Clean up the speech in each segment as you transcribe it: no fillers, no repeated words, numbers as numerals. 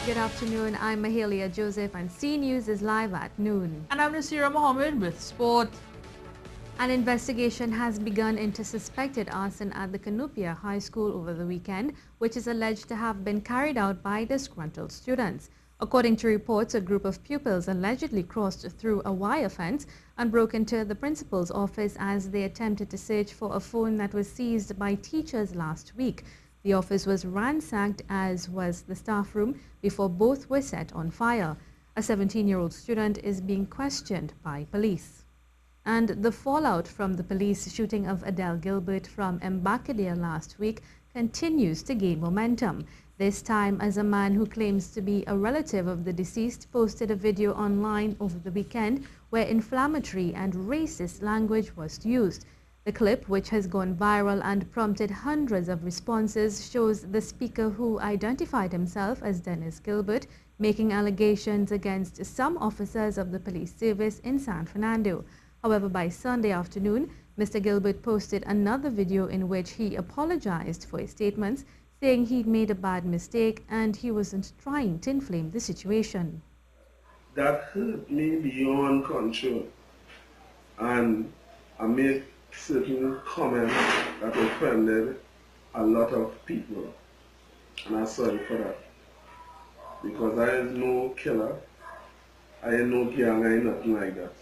Good afternoon, I'm Mahalia Joseph and C News is live at noon. And I'm Nasira Mohammed with sport. An investigation has begun into suspected arson at the Cunupia High School over the weekend, which is alleged to have been carried out by disgruntled students. According to reports, a group of pupils allegedly crossed through a wire fence and broke into the principal's office as they attempted to search for a phone that was seized by teachers last week. The office was ransacked, as was the staff room, before both were set on fire. A 17-year-old student is being questioned by police. And the fallout from the police shooting of Adele Gilbert from Embarcadero last week continues to gain momentum, this time as a man who claims to be a relative of the deceased posted a video online over the weekend where inflammatory and racist language was used. The clip, which has gone viral and prompted hundreds of responses, shows the speaker, who identified himself as Dennis Gilbert, making allegations against some officers of the police service in San Fernando. However, by Sunday afternoon, Mr. Gilbert posted another video in which he apologized for his statements, saying he'd made a bad mistake and he wasn't trying to inflame the situation. That hurt me beyond control, and I made certain comments that offended a lot of people, and I'm sorry for that, because I ain't no killer, I ain't no gang, I ain't nothing like that.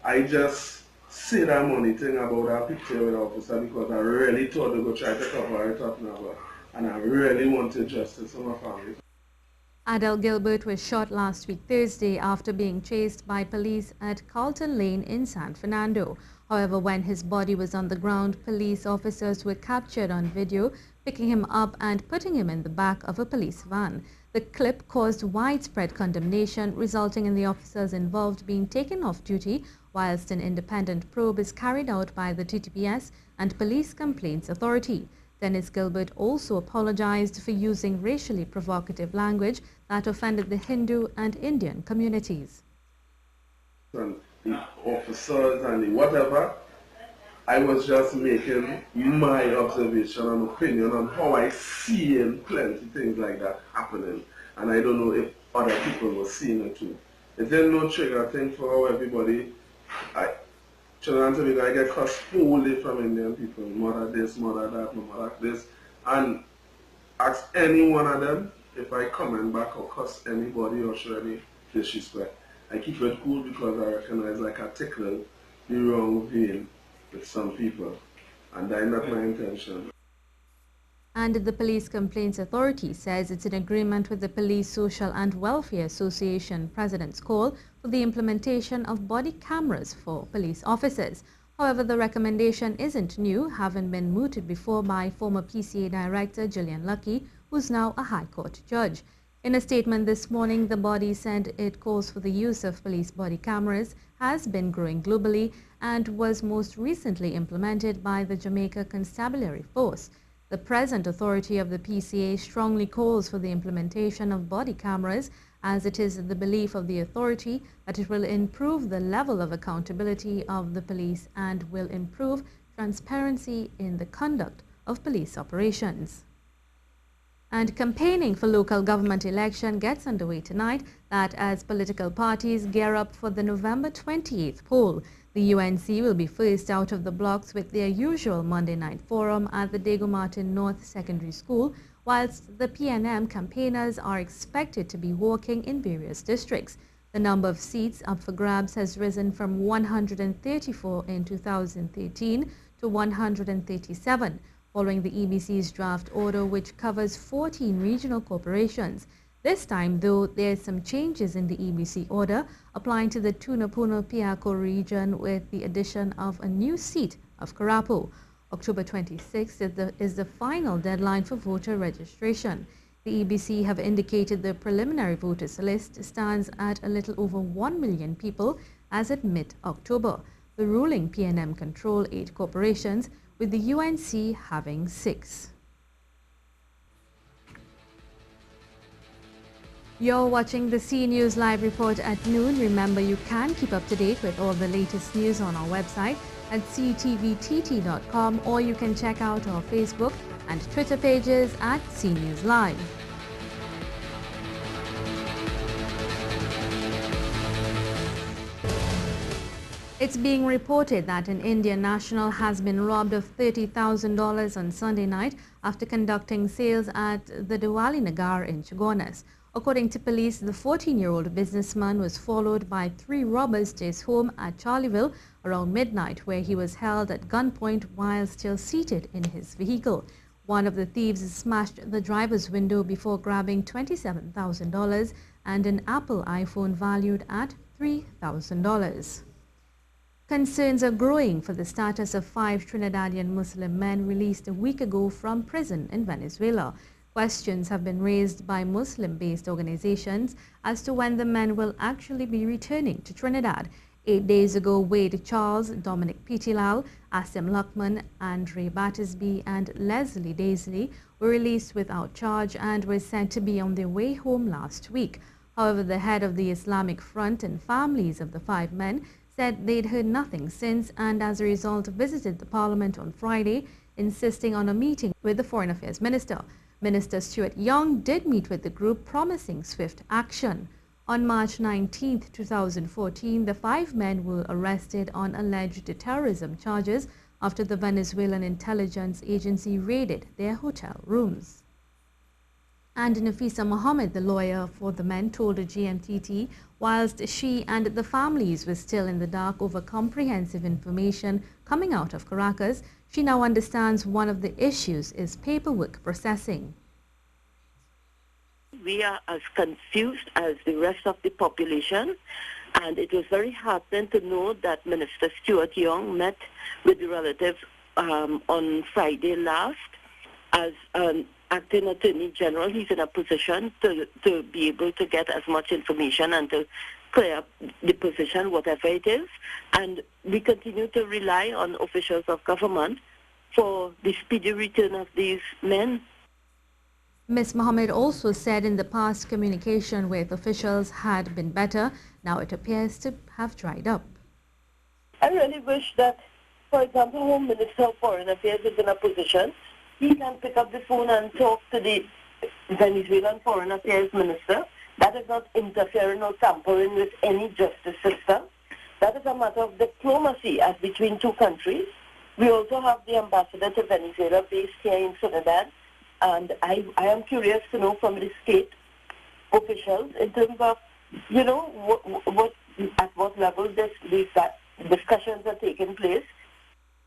I just say that money thing about our picture with the officer because I really thought they would try to cover it up now, and I really wanted justice for my family. Adele Gilbert was shot last week Thursday after being chased by police at Carlton Lane in San Fernando. However, when his body was on the ground, police officers were captured on video, picking him up and putting him in the back of a police van. The clip caused widespread condemnation, resulting in the officers involved being taken off duty, whilst an independent probe is carried out by the TTPS and Police Complaints Authority. Dennis Gilbert also apologized for using racially provocative language that offended the Hindu and Indian communities. And the officers and the whatever, I was just making my observation and opinion on how I see in plenty things like that happening, and I don't know if other people were seeing it too. It ain't no trigger thing for how everybody. I get cussed fully from Indian people, mother this, mother that, mother this, and ask any one of them if I comment back or cuss anybody or show any disrespect. I keep it cool because I recognize like I tickle the wrong vein with some people, and that's not my intention. And the Police Complaints Authority says it's in agreement with the Police Social and Welfare Association President's call for the implementation of body cameras for police officers. However, the recommendation isn't new, having been mooted before by former PCA Director Gillian Lucky, who's now a High Court judge. In a statement this morning, the body said it calls for the use of police body cameras has been growing globally and was most recently implemented by the Jamaica Constabulary Force. The present authority of the PCA strongly calls for the implementation of body cameras, as it is the belief of the authority that it will improve the level of accountability of the police and will improve transparency in the conduct of police operations. And campaigning for local government election gets underway tonight, that as political parties gear up for the November 28th poll. The UNC will be first out of the blocks with their usual Monday night forum at the Diego Martin North Secondary School, whilst the PNM campaigners are expected to be walking in various districts. The number of seats up for grabs has risen from 134 in 2013 to 137, following the EBC's draft order, which covers 14 regional corporations. This time, though, there are some changes in the EBC order, applying to the Cunupia region with the addition of a new seat of Carapo. October 26th is the final deadline for voter registration. The EBC have indicated the preliminary voters list stands at a little over 1 million people as at mid-October. The ruling PNM control 8 corporations, with the UNC having 6. You're watching the C News live report at noon. Remember, you can keep up to date with all the latest news on our website at ctvtt.com, or you can check out our Facebook and Twitter pages at C News Live. It's being reported that an Indian national has been robbed of $30,000 on Sunday night after conducting sales at the Diwali Nagar in Chagonas. According to police, the 14-year-old businessman was followed by 3 robbers to his home at Charleville around midnight, where he was held at gunpoint while still seated in his vehicle. One of the thieves smashed the driver's window before grabbing $27,000 and an Apple iPhone valued at $3,000. Concerns are growing for the status of 5 Trinidadian Muslim men released a week ago from prison in Venezuela. Questions have been raised by Muslim-based organizations as to when the men will actually be returning to Trinidad. 8 days ago, Wade Charles, Dominic Pitilal, Asim Luckman, Andre Battersby and Leslie Daisley were released without charge and were said to be on their way home last week. However, the head of the Islamic Front and families of the 5 men said they'd heard nothing since and as a result visited the Parliament on Friday, insisting on a meeting with the Foreign Affairs Minister. Minister Stuart Young did meet with the group, promising swift action. On March 19, 2014, the 5 men were arrested on alleged terrorism charges after the Venezuelan intelligence agency raided their hotel rooms. And Nafisa Mohammed, the lawyer for the men, told the GMTT whilst she and the families were still in the dark over comprehensive information coming out of Caracas, she now understands one of the issues is paperwork processing. We are as confused as the rest of the population, and it was very heartening to know that Minister Stuart Young met with the relatives on Friday last. As acting Attorney General, he's in a position to be able to get as much information and to clear up the position, whatever it is. And we continue to rely on officials of government for the speedy return of these men. Ms. Mohammed also said in the past communication with officials had been better. Now it appears to have dried up. I really wish that, for example, Home Minister of Foreign Affairs is in a position he can pick up the phone and talk to the Venezuelan Foreign Affairs Minister. That is not interfering or tampering with any justice system. That is a matter of diplomacy as between 2 countries. We also have the ambassador to Venezuela based here in Trinidad, and I am curious to know from the state officials in terms of, you know, at what level these discussions are taking place.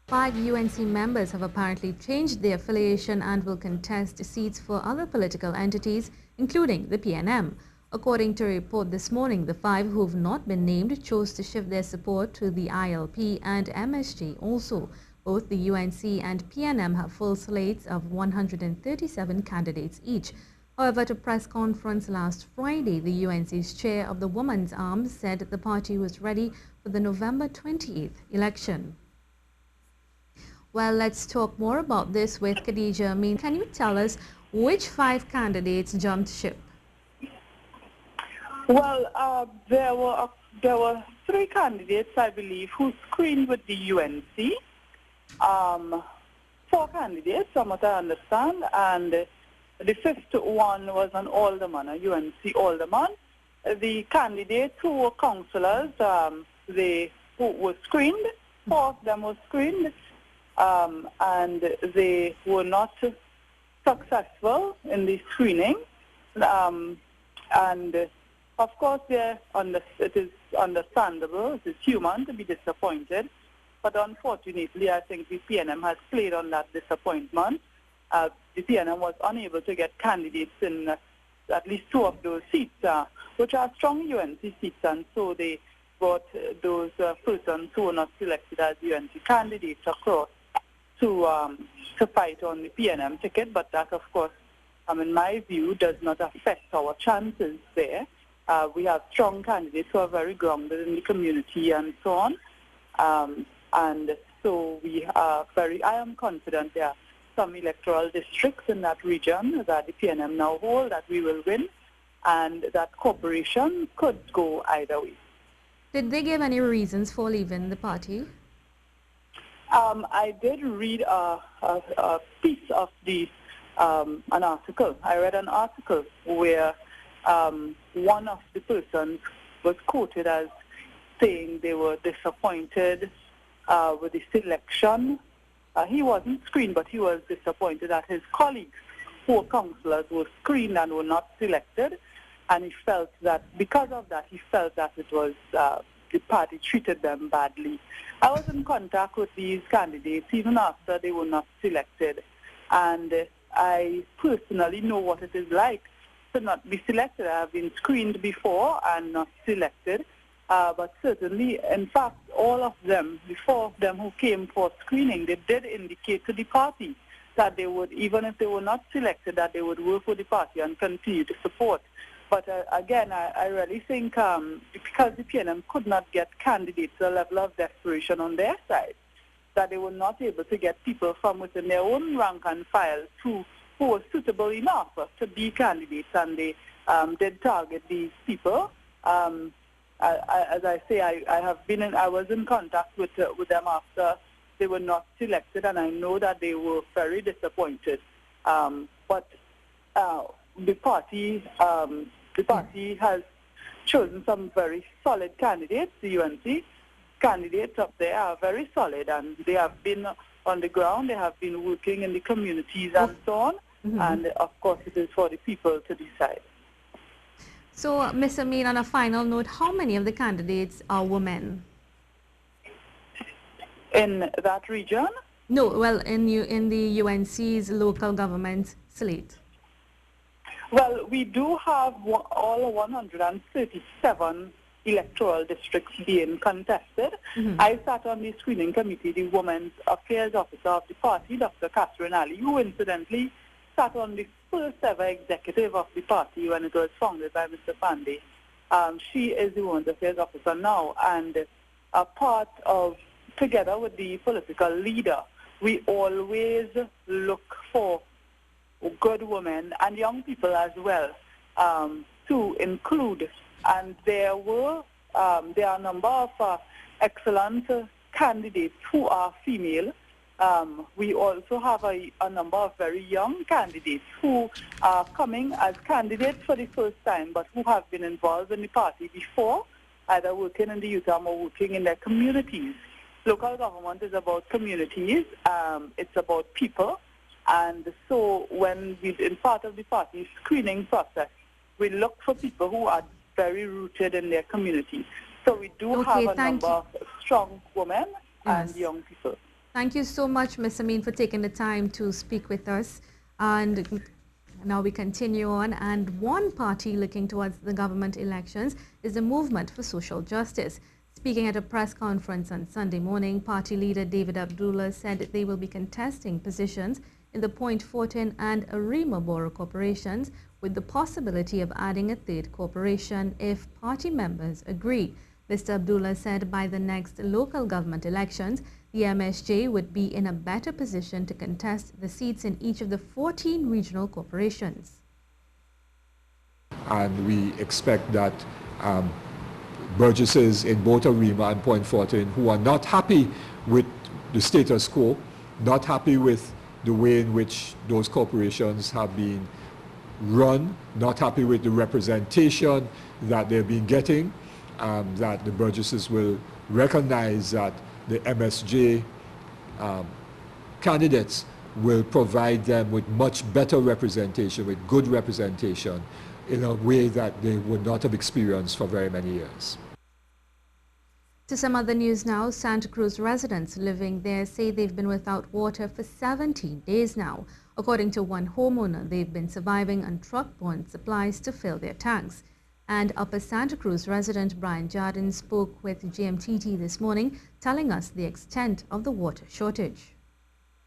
5 UNC members have apparently changed their affiliation and will contest seats for other political entities, including the PNM. According to a report this morning, the 5 who have not been named chose to shift their support to the ILP and MSG also. Both the UNC and PNM have full slates of 137 candidates each. However, at a press conference last Friday, the UNC's chair of the Women's Arm said the party was ready for the November 28th election. Well, let's talk more about this with Khadija Amin. Can you tell us which 5 candidates jumped ship? Well, there were 3 candidates, I believe, who screened with the UNC. 4 candidates, from what I understand, and the 5th one was an alderman, a UNC alderman. The candidates who were councillors, who were screened, 4 of them were screened, and they were not successful in the screening. And of course, it is understandable, it is human to be disappointed, but unfortunately, I think the PNM has played on that disappointment. The PNM was unable to get candidates in at least 2 of those seats, which are strong UNC seats, and so they brought those persons who were not selected as UNC candidates across to fight on the PNM ticket. But that, of course, in my view, does not affect our chances there. We have strong candidates who are very grounded in the community and so on. And so I am confident there are some electoral districts in that region that the PNM now hold that we will win, and that cooperation could go either way. Did they give any reasons for leaving the party? I did read a piece of an article. I read an article where one of the persons was quoted as saying they were disappointed with the selection. He wasn't screened, but he was disappointed that his colleagues, who were councillors, were screened and were not selected. And he felt that because of that, he felt that it was the party treated them badly. I was in contact with these candidates even after they were not selected. And I personally know what it is like to not be selected. I have been screened before and not selected. But certainly, in fact, all of them, the four of them who came for screening, they did indicate to the party that they would, even if they were not selected, that they would work with the party and continue to support. But again, I really think because the PNM could not get candidates to a level of desperation on their side, that they were not able to get people from within their own rank and file who were suitable enough to be candidates, and they did target these people. As I say, I was in contact with them after they were not selected, and I know that they were very disappointed. But the party has chosen some very solid candidates. The UNC candidates up there are very solid, and they have been on the ground. They have been working in the communities and so on. Mm-hmm. And of course, it is for the people to decide. So, Ms. Amin, on a final note, how many of the candidates are women? In that region? No, well, in the UNC's local government slate. Well, we do have all 137 electoral districts being contested. Mm-hmm. I sat on the screening committee, the Women's Affairs Officer of the party, Dr. Catherine Ali, who incidentally sat on the first ever executive of the party when it was founded by Mr. Pandey. She is the Women's Affairs Officer now, and a part of, together with the political leader, we always look for good women and young people as well to include. And there are a number of excellent candidates who are female. We also have a number of very young candidates who are coming as candidates for the first time, but who have been involved in the party before, either working in the youth or working in their communities. Local government is about communities. It's about people. And so when in part of the party screening process, we look for people who are very rooted in their community. So we do have a number of strong women and young people. Thank you so much, Ms. Amin, for taking the time to speak with us. And now we continue on. And one party looking towards the government elections is the Movement for Social Justice. Speaking at a press conference on Sunday morning, party leader David Abdullah said that they will be contesting positions in the Point Fortin and Arima Borough corporations, with the possibility of adding a third corporation if party members agree. Mr. Abdullah said by the next local government elections, the MSJ would be in a better position to contest the seats in each of the 14 regional corporations. And we expect that burgesses in both Arima and Point Fortin who are not happy with the status quo, not happy with the way in which those corporations have been run, not happy with the representation that they've been getting, that the burgesses will recognize that the MSJ candidates will provide them with much better representation, with good representation, in a way that they would not have experienced for very many years. To some other news now, Santa Cruz residents living there say they've been without water for 17 days now. According to one homeowner, they've been surviving on truck-borne supplies to fill their tanks. And Upper Santa Cruz resident Brian Jardin spoke with GMTT this morning, telling us the extent of the water shortage.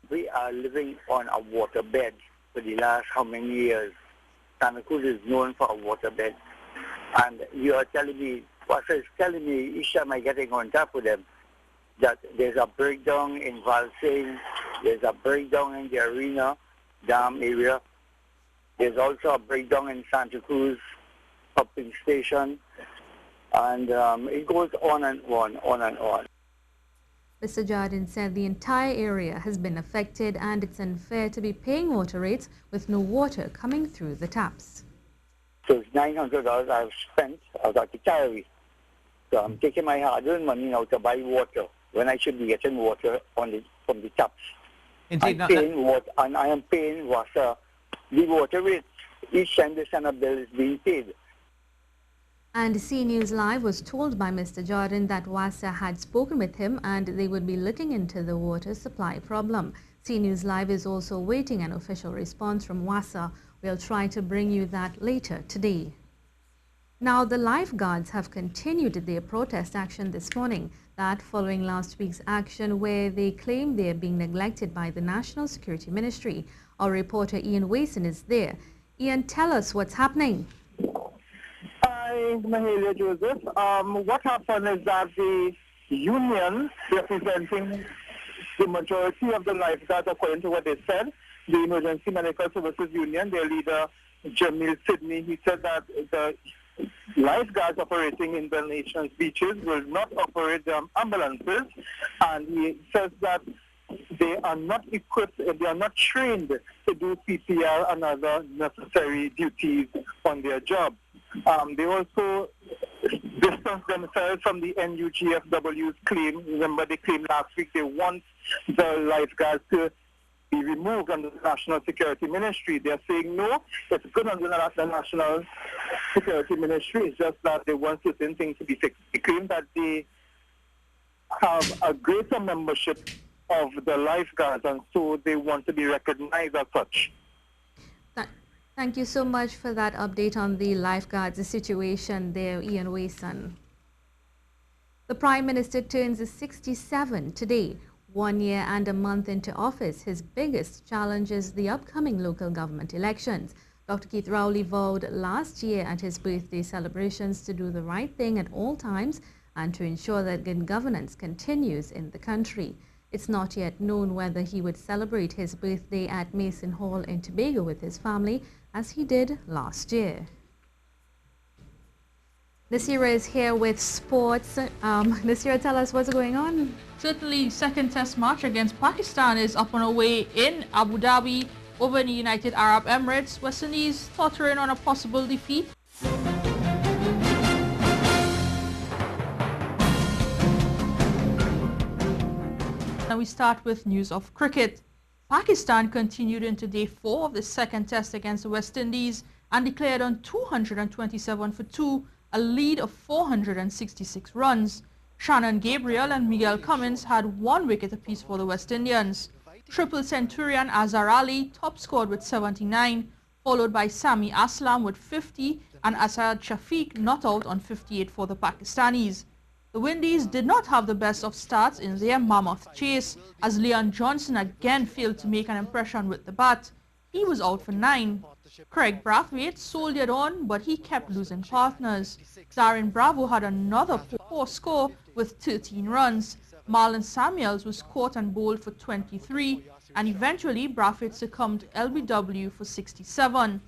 We are living on a waterbed for the last how many years? Santa Cruz is known for a waterbed. And you are telling me, Wasser is telling me each time I get in contact with them, that there's a breakdown in Valsing, there's a breakdown in the Arena Dam area, there's also a breakdown in Santa Cruz pumping station, and it goes on and on, on and on. Mr. Jardin said the entire area has been affected and it's unfair to be paying water rates with no water coming through the taps. So it's $900 I've spent. I was at the Tyree. So I'm taking my hard-earned money now to buy water when I should be getting water from the taps. Indeed. I am paying water, the water rates each time the standard bill is being paid. And C News Live was told by Mr. Jordan that WASA had spoken with him and they would be looking into the water supply problem. C News Live is also waiting an official response from WASA. We'll try to bring you that later today. Now, the lifeguards have continued their protest action this morning. That following last week's action where they claim they are being neglected by the National Security Ministry. Our reporter Ian Wason is there. Ian, tell us what's happening. Hi, Mahalia Joseph. What happened is that the union representing the majority of the lifeguards, according to what they said, the Emergency Medical Services Union, their leader, Jamil Sidney, he said that the lifeguards operating in the nation's beaches will not operate ambulances, and he says that they are not equipped, they are not trained to do CPR and other necessary duties on their job. They also distance themselves from the NUGFW's claim. Remember, they claimed last week they want the lifeguards to be removed under the National Security Ministry. They're saying no, it's good under the National Security Ministry. It's just that they want certain things to be fixed. They claim that they have a greater membership of the lifeguards, and so they want to be recognized as such. Thank you so much for that update on the lifeguards situation there, Ian Wason. The Prime Minister turns 67 today. 1 year and a month into office, his biggest challenge is the upcoming local government elections. Dr. Keith Rowley vowed last year at his birthday celebrations to do the right thing at all times and to ensure that good governance continues in the country. It's not yet known whether he would celebrate his birthday at Mason Hall in Tobago with his family, as he did last year. Nasira is here with sports. Nasira, tell us what's going on. Certainly, second test match against Pakistan is up and away in Abu Dhabi over in the United Arab Emirates. West Indies tottering on a possible defeat. Now we start with news of cricket. Pakistan continued into day 4 of the second test against the West Indies and declared on 227 for 2, a lead of 466 runs. Shannon Gabriel and Miguel Cummins had 1 wicket apiece for the West Indians. Triple centurion Azhar Ali top scored with 79, followed by Sami Aslam with 50 and Asad Shafiq not out on 58 for the Pakistanis. The Windies did not have the best of starts in their mammoth chase, as Leon Johnson again failed to make an impression with the bat. He was out for 9. Craig Brathwaite soldiered on, but he kept losing partners. Darren Bravo had another poor score with 13 runs. Marlon Samuels was caught and bowled for 23, and eventually Brathwaite succumbed to LBW for 67.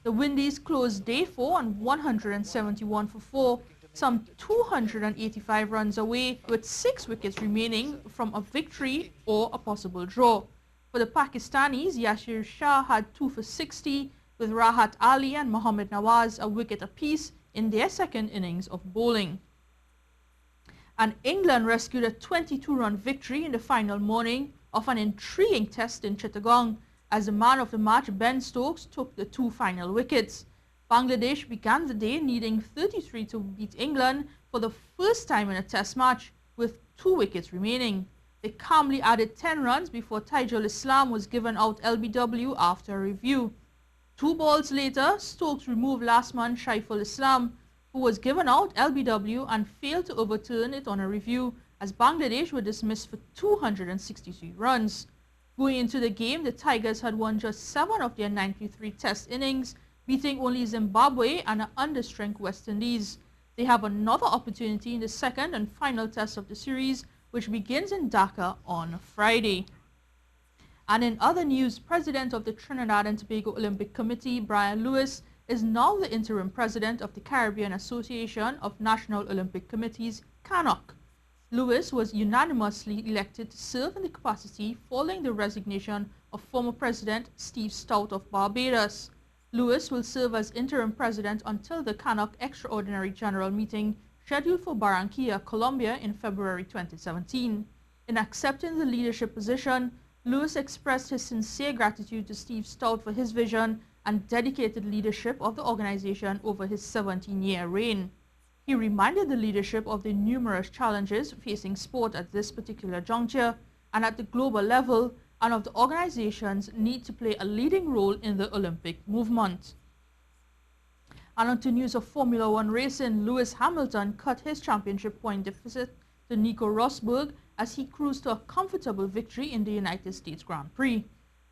The Windies closed day 4 on 171 for 4, some 285 runs away, with 6 wickets remaining from a victory or a possible draw. For the Pakistanis, Yashir Shah had 2 for 60, with Rahat Ali and Mohammad Nawaz a wicket apiece in their second innings of bowling. And England rescued a 22-run victory in the final morning of an intriguing test in Chittagong, as the man of the match Ben Stokes took the 2 final wickets. Bangladesh began the day needing 33 to beat England for the first time in a test match, with 2 wickets remaining. They calmly added 10 runs before Taijul Islam was given out LBW after a review. 2 balls later, Stokes removed last man Shaiful Islam, who was given out LBW and failed to overturn it on a review, as Bangladesh were dismissed for 263 runs. Going into the game, the Tigers had won just 7 of their 93 test innings, beating only Zimbabwe and an understrength West Indies. They have another opportunity in the second and final test of the series, which begins in Dhaka on Friday. And in other news, President of the Trinidad and Tobago Olympic Committee, Brian Lewis, is now the interim president of the Caribbean Association of National Olympic Committees, CANOC. Lewis was unanimously elected to serve in the capacity following the resignation of former President Steve Stout of Barbados. Lewis will serve as interim president until the CANOC Extraordinary General Meeting scheduled for Barranquilla, Colombia in February 2017. In accepting the leadership position, Lewis expressed his sincere gratitude to Steve Stout for his vision and dedicated leadership of the organization over his 17-year reign. He reminded the leadership of the numerous challenges facing sport at this particular juncture and at the global level, and of the organization's need to play a leading role in the Olympic movement. And on to news of Formula One racing, Lewis Hamilton cut his championship point deficit to Nico Rosberg as he cruised to a comfortable victory in the United States Grand Prix.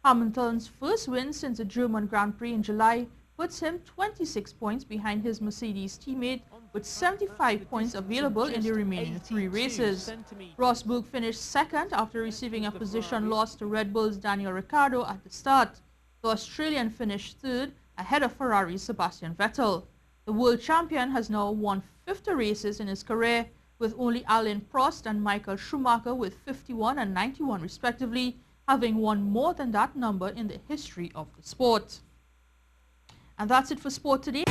Hamilton's first win since the German Grand Prix in July puts him 26 points behind his Mercedes teammate, with 75 points available in the remaining 3 races. Rosberg finished second after receiving a position loss to Red Bull's Daniel Ricciardo at the start. The Australian finished third ahead of Ferrari's Sebastian Vettel. The world champion has now won 50 races in his career, with only Alain Prost and Michael Schumacher with 51 and 91 respectively having won more than that number in the history of the sport. And that's it for sport today.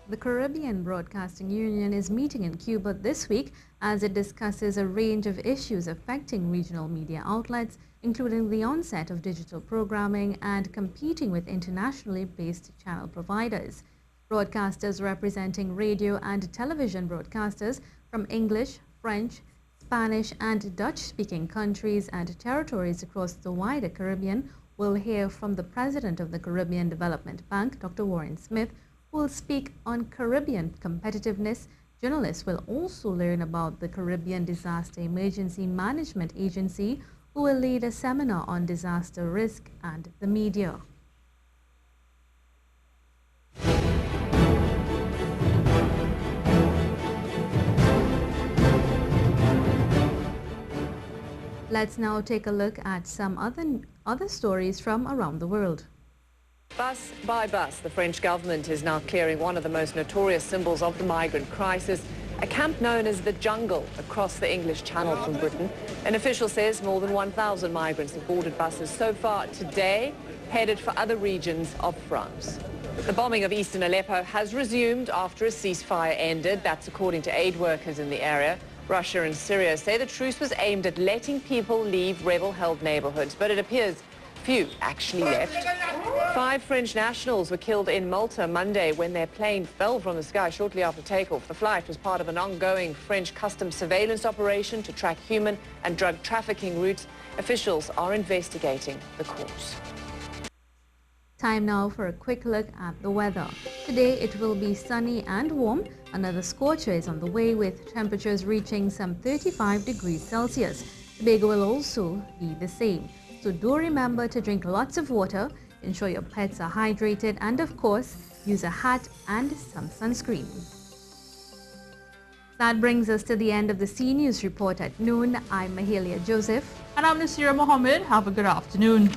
The Caribbean Broadcasting Union is meeting in Cuba this week as it discusses a range of issues affecting regional media outlets, including the onset of digital programming and competing with internationally based channel providers. Broadcasters representing radio and television broadcasters from English, French, Spanish and Dutch-speaking countries and territories across the wider Caribbean will hear from the President of the Caribbean Development Bank, Dr. Warren Smith, who will speak on Caribbean competitiveness. Journalists will also learn about the Caribbean Disaster Emergency Management Agency, who will lead a seminar on disaster risk and the media. Let's now take a look at some other stories from around the world. Bus by bus, the French government is now clearing one of the most notorious symbols of the migrant crisis, a camp known as the Jungle across the English Channel from Britain. An official says more than 1,000 migrants have boarded buses so far today, headed for other regions of France. The bombing of eastern Aleppo has resumed after a ceasefire ended. That's according to aid workers in the area. Russia and Syria say the truce was aimed at letting people leave rebel-held neighborhoods, but it appears few actually left. 5 French nationals were killed in Malta Monday when their plane fell from the sky shortly after takeoff. The flight was part of an ongoing French customs surveillance operation to track human and drug trafficking routes. Officials are investigating the cause. Time now for a quick look at the weather. Today it will be sunny and warm. Another scorcher is on the way with temperatures reaching some 35 degrees Celsius. Tobago will also be the same. So do remember to drink lots of water, ensure your pets are hydrated, and of course, use a hat and some sunscreen. That brings us to the end of the C News Report at noon. I'm Mahalia Joseph. And I'm Nasira Mohammed. Have a good afternoon.